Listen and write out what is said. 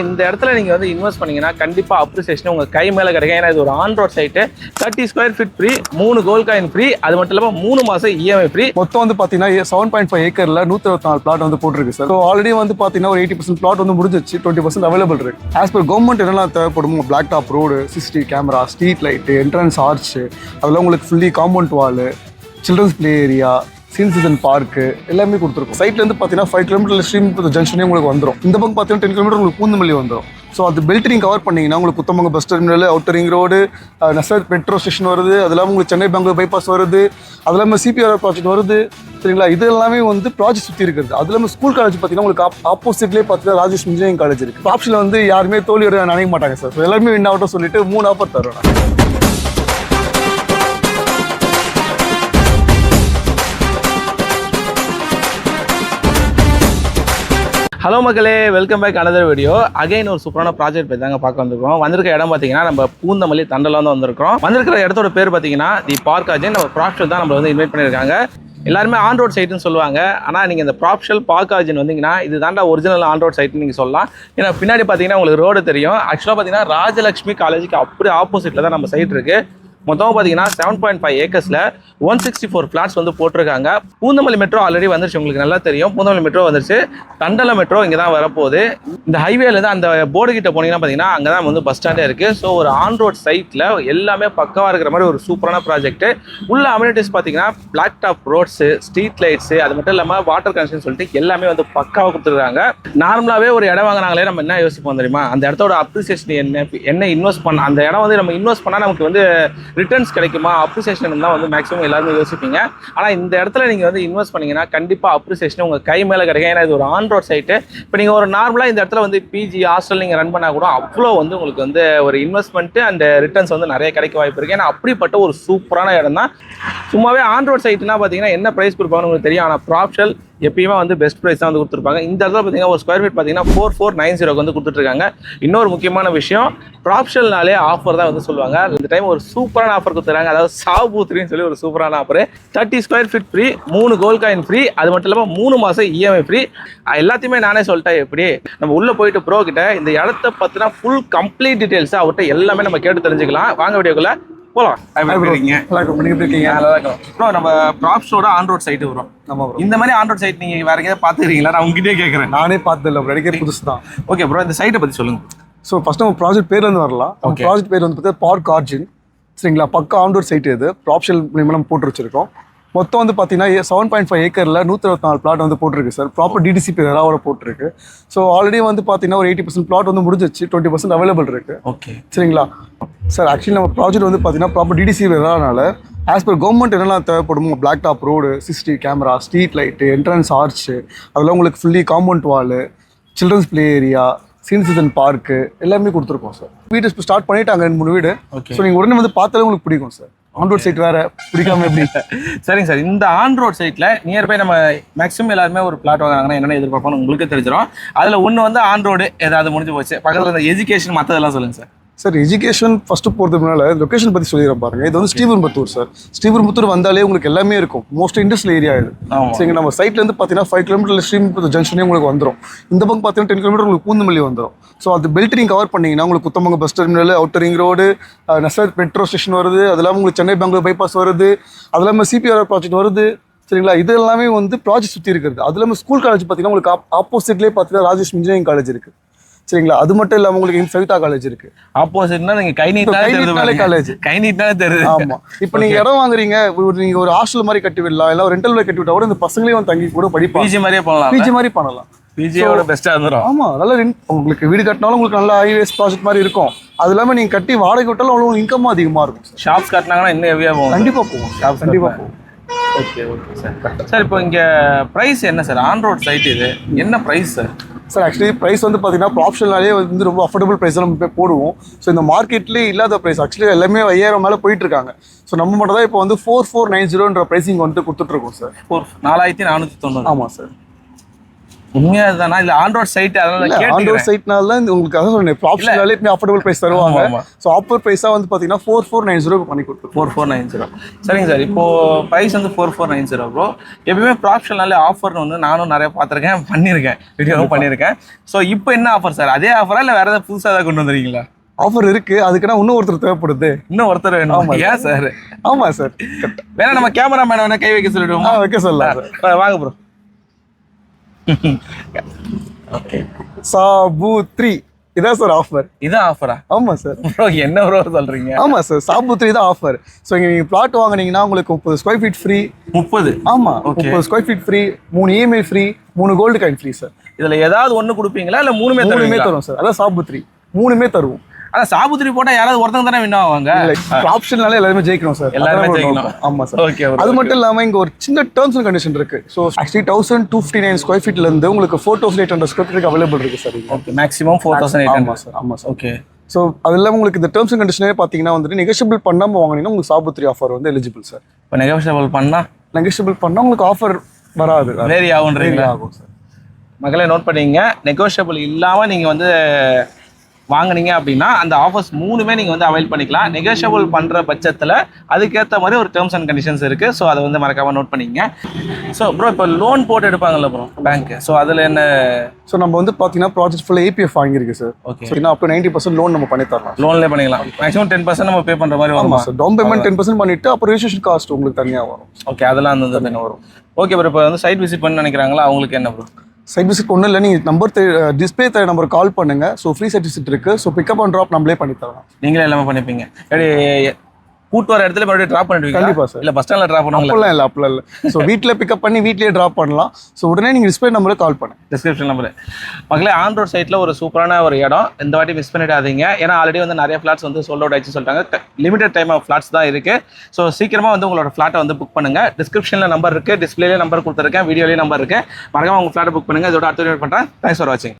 இந்த இடத்துல நீங்க வந்து இன்வெஸ்ட் பண்ணீங்கன்னா கண்டிப்பா அப்ரிசியேஷன் உங்க கை மேல கிடைக்கும். ஏன்னா இது ஒரு on road side, 30 square feet free, 3 gold coin free, அது மட்டும் இல்லாம 3 மாசம் இஎம்ஐ ஃப்ரீ. மொத்தம் வந்து பாத்தீங்கன்னா 7.5 ஏக்கர்ல 124 பிளாட் வந்து போட்டிருக்கு சார். ஆல்ரெடி வந்து பாத்தீங்கன்னா ஒரு 80% பிளாட் வந்து முடிஞ்சிச்சு, 20% அவைலபிள் இருக்கு. ஆஸ் பர் கவர்மெண்ட் என்னெல்லாம் தேவைப்படுமோ, block top road, CCTV camera, street light, entrance arch, அதெல்லாம் உங்களுக்கு fully compound wall, children's play area, சீன் சீசன் பார்க்கு எல்லாமே கொடுத்துருக்கும். சைட்ல இருந்து பார்த்தீங்கன்னா 5 கிலோமீட்டர் ஸ்ரீமுத்து ஜங்ஷனே உங்களுக்கு வந்துடும். இந்த பக்கம் பார்த்தீங்கன்னா 10 கிலோமீட்டர் உங்களுக்கு பூந்தமல்லி வந்துடும். ஸோ அது பெல்ட் நீங்கள் கவர் பண்ணிங்கன்னா உங்களுக்கு குத்தமங்க bus terminal, outer ring road, நெசர் மெட்ரோ ஸ்டேஷன் வருது, அது இல்லாமல் உங்களுக்கு சென்னை பெங்களூர் பைபாஸ் வருது, அது இல்லாமல் சிபிஆர் ப்ராஜெக்ட் வருது. சரிங்களா, இது எல்லாமே வந்து ப்ராஜெக்ட் சுற்றி இருக்குது. அது இல்லாமல் ஸ்கூல் காலேஜ் பார்த்தீங்கன்னா உங்களுக்கு ஆப்போசிட்லேயே பார்த்தீங்கன்னா ராஜேஷ் இன்ஜினியரிங் காலேஜ் இருக்குது. ஆப்ஷனில் வந்து யாருமே தோல்வியோட நினைக்க மாட்டாங்க சார். ஸோ எல்லாருமே வின் ஆகட்டும் சொல்லிட்டு 3 ஆஃபர் தருவேன். ஹலோ மக்களே, welcome back another video. Again ஒரு சூப்பரான ப்ராஜெக்ட் பற்றி தாங்க பார்க்க வந்திருக்கோம். வந்திருக்க இடம் பார்த்தீங்கன்னா நம்ம பூந்தமல்லி தண்டல வந்து வந்திருக்கோம். வந்திருக்கிற இடத்தோட பேர் பார்த்தீங்கன்னா தி பார்க் ஆஜன். நம்ம ப்ராப்ஷல் தான் நம்மளை வந்து இன்வைட் பண்ணியிருக்காங்க. எல்லாருமே ஆன் ரோட் சைட்டுன்னு சொல்லுவாங்க. ஆனால் நீங்கள் இந்த ப்ராப்ஷல் பார்க் ஆஜன் வந்தீங்கன்னா இது தாண்டா ஒரிஜினல் ஆன் ரோட் சைட்டுன்னு நீங்கள் சொல்லலாம். ஏன்னா பின்னாடி பார்த்தீங்கன்னா உங்களுக்கு ரோடு தெரியும். ஆக்சுவலாக பார்த்தீங்கன்னா ராஜலட்சுமி காலேஜுக்கு அப்படியே ஆப்போசிட்டில் தான் நம்ம சைட் இருக்குது. மொத்தமாக பார்த்தீங்கன்னா 7.5 ஏக்கர்ஸில் 164 ஃப்ளாட்ஸ் வந்து போட்டிருக்காங்க. பூந்தமல்லி மெட்ரோ ஆல்ரெடி வந்துருச்சு, உங்களுக்கு நல்லா தெரியும். பூந்தமல்லி மெட்ரோ வந்துருச்சு, தண்டல மெட்ரோ இங்கே தான் வரப்போகுது. இந்த ஹைவேலேருந்து அந்த போர்டு கிட்ட போனீங்கன்னா பார்த்தீங்கன்னா அங்கே தான் வந்து பஸ் ஸ்டாண்டே இருக்குது. ஸோ ஒரு ஆன் ரோட் சைட்டில் எல்லாமே பக்கவாக இருக்கிற மாதிரி ஒரு சூப்பரான ப்ராஜெக்ட். உள்ள அம்யூனிட்டிஸ் பார்த்தீங்கன்னா black top roads, street lights, அது மட்டும் இல்லாமல் வாட்டர் கனெக்ஷன் சொல்லிட்டு எல்லாமே வந்து பக்காவாக கொடுத்துருக்காங்க. நார்மலாகவே ஒரு இடம் வாங்கினாங்களே நம்ம என்ன யோசிப்போம் தெரியுமா, அந்த இடத்தோட அப்ரிசியேஷன் என்ன இன்வெஸ்ட் பண்ண, அந்த இடம் வந்து நம்ம இன்வெஸ்ட் பண்ணால் நமக்கு வந்து ரிட்டர்ன்ஸ் கிடைக்குமா, அப்ரிசியேஷன் தான் வந்து மேக்ஸிமம் எல்லாருமே யோசிப்பீங்க. ஆனால் இந்த இடத்துல நீங்கள் வந்து இன்வெஸ்ட் பண்ணீங்கன்னா கண்டிப்பாக அப்ரிசியேஷன் உங்கள் கை மேலே கிடைக்கும். ஏன்னா இது ஒரு ஆன் ரோட் சைட்டு. இப்போ நீங்கள் ஒரு நார்மலாக இந்த இடத்துல வந்து பிஜி ஹாஸ்டல் நீங்கள் ரன் பண்ணால் கூட அவ்வளோ வந்து உங்களுக்கு வந்து ஒரு இன்வெஸ்ட்மெண்ட்டு அண்ட் ரிட்டர்ன்ஸ் வந்து நிறைய கிடைக்க வாய்ப்பு இருக்குது. ஏன்னா அப்படிப்பட்ட ஒரு சூப்பரான இடம் தான். சும்மாவே ஆன் ரோட் சைட்னா பார்த்தீங்கன்னா என்ன ப்ரைஸ் கொடுப்பாங்கன்னு உங்களுக்கு தெரியும். ஆனால் ப்ராப்ஷல் எப்பயுமே வந்து பெஸ்ட் ப்ரைஸ் தான் வந்து கொடுத்துருப்பாங்க. இந்த இடத்துல பார்த்தீங்கன்னா ஒரு ஸ்கொயர் ஃபீட் பார்த்தீங்கன்னா 4490 வந்து கொடுத்துட்ருக்காங்க. இன்னொரு முக்கியமான விஷயம், ப்ராப்ஷல்னாலே ஆஃபர் தான் வந்து சொல்லுவாங்க. இந்த டைம் ஒரு சூப்பரான ஆஃபர் கொடுத்துருக்காங்க. அதாவது சாபூத்ரின்னு சொல்லி ஒரு சூப்பரான offer. 30 square feet free, 3 gold coin free, அது மட்டும் இல்லாமல் 3 மாதம் இஎம்ஐ ஃப்ரீ. எல்லாத்தையுமே நானே சொல்லிட்டேன். எப்படி நம்ம உள்ளே போயிட்டு ப்ரோ கிட்ட இந்த இடத்த பற்றினா ஃபுல் கம்ப்ளீட் டீட்டெயில்ஸ் அவர்கிட்ட எல்லாமே நம்ம கேட்டு தெரிஞ்சுக்கலாம். வாங்க வீடியோக்குள்ள போலாம். நம்ம ப்ராப்ஷலோட ஆன் ரோட் சைட்டு வரும். இந்த மாதிரி ஆன் ரோட் சைட் நீங்க வேற எங்கேயாவது பாத்துக்கிறீங்களா? நான் உங்ககிட்டே கேட்கறேன். நானே பார்த்ததில்ல ப்ரோ, எனக்கே புதுசு தான். ஓகே ப்ரோ, இந்த சைட்டை பத்தி சொல்லுங்க. ஸோ ஃபர்ஸ்ட் நம்ம ப்ராஜெக்ட் பேர்ல இருந்து வரலாம். ப்ராஜெக்ட் பேர் வந்து பார்த்தீங்கன்னா பார்க் ஆர்ஜின். சரிங்களா, பக்கா ஆன் ரோட் சைட். இது ப்ராப்ஷல் நம்ம போட்டு வச்சிருக்கோம். மொத்தம் வந்து பார்த்தீங்கன்னா 7.5 ஏக்கரில் 124 பிளாட் வந்து போட்டிருக்கு சார். ப்ராப்பர் டிடிசி பேராவோட போட்டிருக்கு. ஸோ ஆல்ரெடி வந்து பார்த்தீங்கன்னா ஒரு 80% பிளாட் வந்து முடிஞ்சிச்சு, 20% அவைலபிள் இருக்கு. ஓகே, சரிங்களா சார். ஆக்சுவலி நம்ம ப்ராஜெக்ட் வந்து பார்த்தீங்கன்னா ப்ராப்பர் டிடிசி பேரானால ஆஸ் பர் கவர்மெண்ட் என்னெல்லாம் தேவைப்படுமோ, block top road, CCTV camera, street light, entrance arch, அதெல்லாம் உங்களுக்கு fully compound wall, children's play area, சீன் சீசன் பார்க்கு எல்லாமே கொடுத்துருக்கோம் சார். வீடு ஸ்டார்ட் பண்ணிட்டாங்க 2-3 வீடு. ஸோ நீங்கள் உடனே வந்து பார்த்தாலே உங்களுக்கு பிடிக்கும் சார். ஆன் ரோட் சைட் வேற பிடிக்காம எப்படி? சரிங்க சார். இந்த ஆன் ரோட் சைட்ல நியர்பை நம்ம மேக்ஸிமம் எல்லாருமே ஒரு பிளாட் வாங்குறாங்கன்னா என்னென்ன எதிர்பார்ப்போம் உங்களுக்கு தெரிஞ்சிடும். அதுல ஒன்று வந்து ஆன் ரோடு ஏதாவது முடிஞ்சு போச்சு, பக்கத்தில் இந்த எஜுகேஷன் மற்றதெல்லாம் சொல்லுங்க சார். சார் எஜுகேஷன் ஃபஸ்ட்டு போகிறதுக்கு முன்னால் லொக்கேஷன் பற்றி சொல்லிடுறேன் பாருங்கள். இது வந்து ஸ்ரீபெரும்புத்தூர் சார். ஸ்ரீபெரும்புத்தூர் வந்தாலே உங்களுக்கு எல்லாமே இருக்கும். மோஸ்ட் இண்டஸ்ட்ரியல் ஏரியா இது. சரிங்க, நம்ம சைட்லேருந்து பார்த்தீங்கன்னா 5 கிலோமீட்டர் ஸ்ரீபெரும்புத்தூர் ஜங்ஷனே உங்களுக்கு வந்துடும். இந்த பக்கம் பார்த்தீங்கன்னா 10 கிலோமீட்டர் உங்களுக்கு பூந்தமல்லி வந்துடும். ஸோ அது பெல்ட் நீங்கள் கவர் பண்ணிங்கன்னா உங்களுக்கு குத்தமங்க bus terminal, outer ring road, நெசர் மெட்ரோ ஸ்டேஷன் வருது, அது இல்லாமல் உங்களுக்கு சென்னை பெங்களூர் பைபாஸ் வருது, அது இல்லாமல் சிபிஆர் ப்ராஜெக்ட் வருது. சரிங்களா, இது எல்லாமே வந்து ப்ராஜெக்ட் சுற்றி இருக்குது. அது இல்லாமல் ஸ்கூல் காலேஜ் பார்த்தீங்கன்னா உங்களுக்கு ஆப்போசிட்லேயே பார்த்தீங்கன்னா ராஜேஷ் இன்ஜினியரிங் காலேஜ் இருக்குது. சரிங்களா, அது மட்டும் இல்லாமல் உங்களுக்கு சவிதா காலேஜ் இருக்கு. ஆப்போசிட்னா நீங்க கை நீட்டாலே காலேஜ், கை நீட்டாலே தெரியுது. ஆமா, இப்போ நீங்க இடம் வாங்குறீங்க, நீங்க ஒரு ஹாஸ்டல் மாதிரி கட்டி விடலாம், இல்லை ஒரு ரெண்டல் கட்டி விட்டா கூட இந்த பசங்களே வந்து தங்கி கூட படிப்பாங்க. பிஜி மாதிரியே பண்ணலாம். பிஜி மாதிரி பண்ணலாம். பிஜியோட பெஸ்டா இருந்துரும். ஆமா, நல்லா உங்களுக்கு வீடு கட்டினாலும் உங்களுக்கு நல்ல ஹைவேஸ் ப்ராஜெக்ட் மாதிரி இருக்கும். அது இல்லாமல் நீங்க கட்டி வாடகை விட்டாலும் உங்களுக்கு இன்கம் அதிகமா இருக்கும். ஷாப்ஸ் கட்டினாங்கன்னா இன்னும் ஹெவியா போகும். கண்டிப்பா போகும். ஷாப்ஸ் கண்டிப்பா போகும். Okay okay sir. சார் இப்போ இங்கே ப்ரைஸ் என்ன சார்? ஆன் ரோட் சைட் இது என்ன price sir? Sir actually price வந்து பார்த்தீங்கன்னா ப்ராப்ஷனாலே வந்து ரொம்ப அஃபோர்டபுள் ப்ரைஸ் நம்ம போய் போடுவோம். ஸோ இந்த மார்க்கெட்லேயே இல்லாத ப்ரைஸ் ஆக்சுவலி எல்லாமே 5000 மேலே போயிட்டு இருக்காங்க. ஸோ நம்ம மட்டும் தான் இப்போ வந்து 4490 ப்ரைஸிங் வந்துட்டு கொடுத்துட்ருக்கோம் சார். 4490. ஆமாம் சார். உண்மையா இதுதானா இல்ல ஆண்ட்ராய்ட் சைட் அதனால ஆண்ட்ராய்ட் கேட்டுக்கிறேன். சைட்னால உங்களுக்கு அதான் சொன்னேன் ப்ராப்ஷனாலே இப்போ அஃபோர்டபுள் பிரைஸ் தருவாங்க. ஆமா. ஸோ ஆஃபர் ப்ரைஸாக வந்து பார்த்தீங்கன்னா 4490 பண்ணி கொடுத்துருக்கோம். 4490. சரிங்க சார், இப்போ ப்ரைஸ் வந்து 4490 ப்ரோ. எப்பயுமே ப்ராப்ஷனாலே ஆஃபர்னு வந்து நானும் நிறைய பார்த்துருக்கேன், பண்ணியிருக்கேன், வீடியோவும் பண்ணியிருக்கேன். ஸோ இப்போ என்ன ஆஃபர் சார்? அதே ஆஃபரா இல்லை வேற ஏதாவது புதுசாக ஏதாவது கொண்டு வந்துருக்கீங்களா? ஆஃபர் இருக்கு, அதுக்குன்னா இன்னும் ஒருத்தர் தேவைப்படுது. இன்னும் ஒருத்தர் வேணும். ஏன் சார்? ஆமா சார். வேணா நம்ம கேமராமேனை வேணா கை வைக்க சொல்லிடுவோமா? வைக்க சொல்லலாம் சார். வாங்க ப்ரோ. ஓகே, சாபு 3 இதான் சார் ஆஃபர். இதான் ஆஃபரா? ஆமா சார். ப்ரோ என்ன ப்ரோ சொல்றீங்க? ஆமா சார், சாபு 3 தான் ஆஃபர். ஸோ இங்கே நீங்கள் பிளாட் வாங்குனீங்கன்னா உங்களுக்கு 30 ஸ்கொயர் ஃபீட் ஃப்ரீ. 30? ஆமா, 30 square feet free, 3 EMI free, 3 gold coin free sir. இதுல ஏதாவது ஒண்ணு கொடுப்பீங்களா இல்ல மூணுமே தரும் சார். அதான் சாபு 3 3மே தருவோம். ஆனா சாபுத்திரி போட்டா யாராவது ஒருத்தங்க தானே வின் ஆவாங்க. ஆப்ஷன்னால எல்லாருமே ஜெயிக்கணும் சார். எல்லாருமே ஜெயிக்கணும். ஆமா சார். ஓகே. அது மட்டும் இல்லாம இங்க ஒரு சின்ன டர்ம்ஸ் அண்ட் கண்டிஷன் இருக்கு. ஸோ ஆக்சுவலி 1259 ஸ்கொயர் ஃபீட்ல இருந்து உங்களுக்கு 4800 ஸ்கொயர் ஃபீட் அவைலபிள் இருக்கு சார். Okay, maximum 4800. ஆமா சார். ஆமா சார். ஓகே. ஸோ அது இல்லாமல் உங்களுக்கு இந்த டேர்ம்ஸ் அண்ட் கண்டிஷனே பார்த்தீங்கன்னா வந்துட்டு நெகோஷியபிள் பண்ணாமல் வாங்கினீங்கன்னா உங்களுக்கு சாபு 3 ஆஃபர் வந்து எலிஜிபிள் சார். இப்போ நெகோஷியபிள் பண்ணா உங்களுக்கு ஆஃபர் வராது, வேரி ஆகுன்றீங்களா? ஆகும் சார். மகளே நோட் பண்ணிங்க, நெகோஷியபிள் இல்லாமல் நீங்கள் வந்து வாங்குனீங்க அப்படின்னா அந்த ஆஃபர்ஸ் மூணுமே நீங்கள் வந்து அவைல் பண்ணிக்கலாம். நெகோஷியபிள் பண்ணுற பட்சத்தில் அதுக்கேற்ற மாதிரி ஒரு டேர்ம்ஸ் அண்ட் கண்டிஷன்ஸ் இருக்குது. ஸோ அதை வந்து மறக்காமல் நோட் பண்ணிங்க. ஸோ ப்ரோ இப்போ லோன் போட்டு எடுப்பாங்கல்ல ப்ரோ பேங்க்கு, ஸோ அதில் என்ன? ஸோ நம்ம வந்து பார்த்தீங்கன்னா ப்ராஜெக்ட் ஃபுல்லாக ஏபிஎஃப் வாங்கியிருக்கு sir. Okay. So up to 90% loan நம்ம பண்ணி தரலாம். லோன்லேயே பண்ணிக்கலாம். மேக்ஸிமம் 10% நம்ம பே பண்ணுற மாதிரி வரும் சார். டவுன் பேமெண்ட் 10% பண்ணிவிட்டு அப்புறம் ரெஜிஸ்ட்ரேஷன் காஸ்ட் உங்களுக்கு தனியாக வரும். ஓகே, அதெல்லாம் அந்த தனியாக வரும். ஓகே ப்ரோ, இப்போ வந்து சைட் விசிட் பண்ண நினைக்கிறாங்களா, அவங்களுக்கு என்ன ப்ரோ? சைட் விசிட் ஒன்றும் இல்லை, நீங்கள் நம்பர் டிஸ்பிளே நம்பர் கால் பண்ணுங்க. ஸோ ஃப்ரீ சைட் விசிட் இருக்கு. ஸோ பிக்கப் அண்ட் ட்ராப் நம்மளே பண்ணி தரலாம். நீங்களே எல்லாமே பண்ணிப்பீங்க? கூட்டு வர இடத்துல மறுபடியும் ட்ராப் பண்ணிடுவீங்க? கண்டிப்பா சார். இல்ல பஸ் ஸ்டாண்ட்ல ட்ராப் பண்ணுவாங்க? அப்பலாம் இல்ல. ஸோ வீட்டில் பிக்கப் பண்ணி வீட்லயே ட்ராப் பண்ணலாம். ஸோ உடனே நீங்கள் டிஸ்பிளே நம்பரை கால் பண்ணுங்க. Description number. மக்களே ஆன் ரோட் சைட்ல ஒரு சூப்பரான ஒரு இடம், இந்த வாட்டி மிஸ் பண்ணிடாதீங்க. ஏன்னா ஆல்ரெடி வந்து நிறைய ஃபிளாட்ஸ் வந்து சோல்ட் அவுட் ஆயிடுச்சு சொல்லிட்டாங்க. லிமிடெட் டைம் ஆஃப் ஃபிளாட்ஸ் தான் இருக்கு. ஸோ சீக்கிரமா வந்து உங்களோட ஃபிளாட்டை வந்து புக் பண்ணுங்க. டிஸ்கிரிப்ஷன்ல நம்பர் இருக்கு, டிஸ்பிளேல நம்பர் கொடுத்துருக்கேன், வீடியோலயே நம்பர் இருக்கு. மறக்காம உங்க ஃபிளாட்டை புக் பண்ணுங்க. இதோட அடுத்த வீடியோ பண்றேன். தேங்க்ஸ் ஃபார் வாட்சிங்.